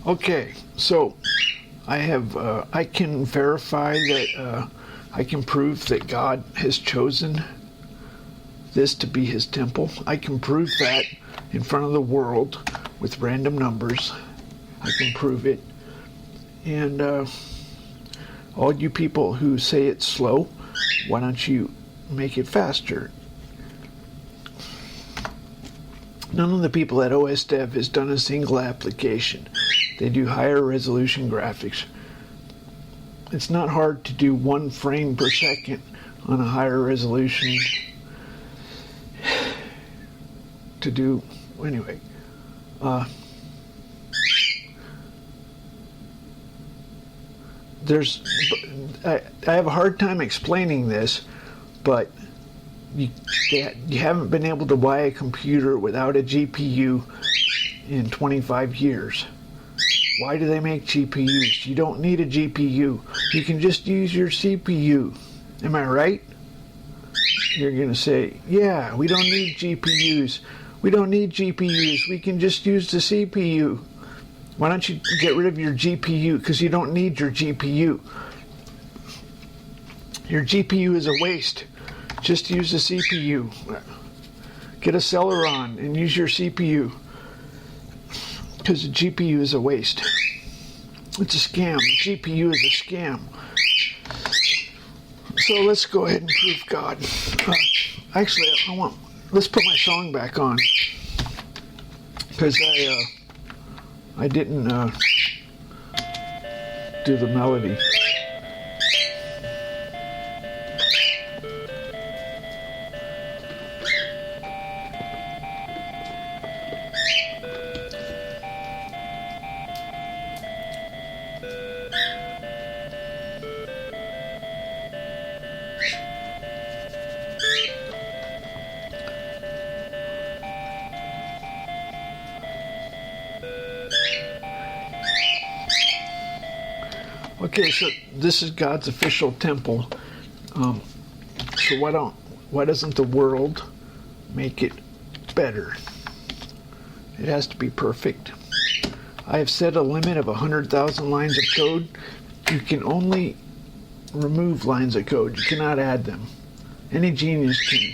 Okay, so I can verify that I can prove that God has chosen this to be his temple. I can prove that in front of the world with random numbers. I can prove it. And all you people who say it's slow, why don't you make it faster? None of the people at OS Dev has done a single application. They do higher resolution graphics. It's not hard to do 1 frame per second on a higher resolution. To do, anyway. I have a hard time explaining this, but you haven't been able to buy a computer without a GPU in 25 years. Why do they make GPUs? You don't need a GPU. You can just use your CPU. Am I right? You're going to say, yeah, we don't need GPUs. We don't need GPUs. We can just use the CPU. Why don't you get rid of your GPU? Because you don't need your GPU. Your GPU is a waste. Just use the CPU. Get a Celeron and use your CPU. Because the GPU is a waste. It's a scam. The GPU is a scam. So let's go ahead and prove God. Actually, let's put my song back on. Because I didn't do the melody. Okay, so this is God's official temple. So why doesn't the world make it better? It has to be perfect. I have set a limit of 100,000 lines of code. You can only remove lines of code. You cannot add them. Any genius can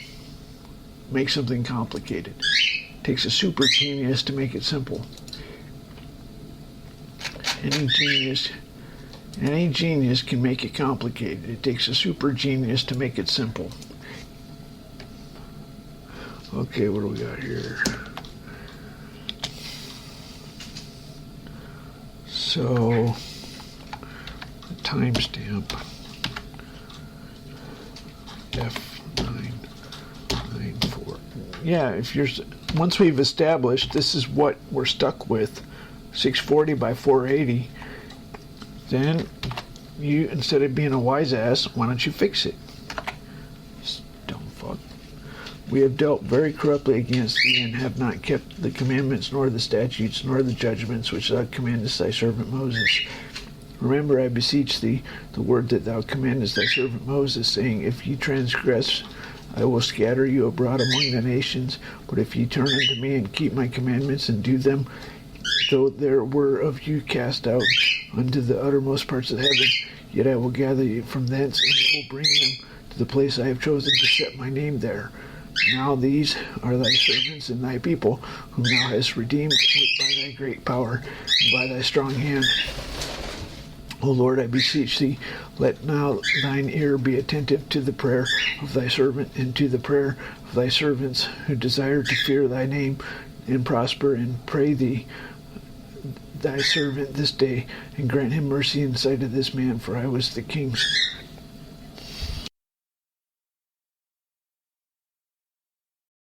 make something complicated. It takes a super genius to make it simple. Any genius can make it complicated. It takes a super genius to make it simple. Okay, what do we got here? So, the timestamp F994. Yeah, once we've established this is what we're stuck with, 640 by 480. Then you, instead of being a wise ass, why don't you fix it? Dumb fuck. We have dealt very corruptly against thee, and have not kept the commandments, nor the statutes, nor the judgments which thou commandest thy servant Moses. Remember, I beseech thee, the word that thou commandest thy servant Moses, saying, if ye transgress, I will scatter you abroad among the nations. But if ye turn unto me and keep my commandments and do them, though there were of you cast out unto the uttermost parts of heaven, yet I will gather you from thence, and will bring them to the place I have chosen to set my name there. Now these are thy servants and thy people, whom thou hast redeemed by thy great power and by thy strong hand. O Lord, I beseech thee, let now thine ear be attentive to the prayer of thy servant, and to the prayer of thy servants who desire to fear thy name and prosper, and pray thee thy servant this day, and grant him mercy in sight of this man, for I was the king's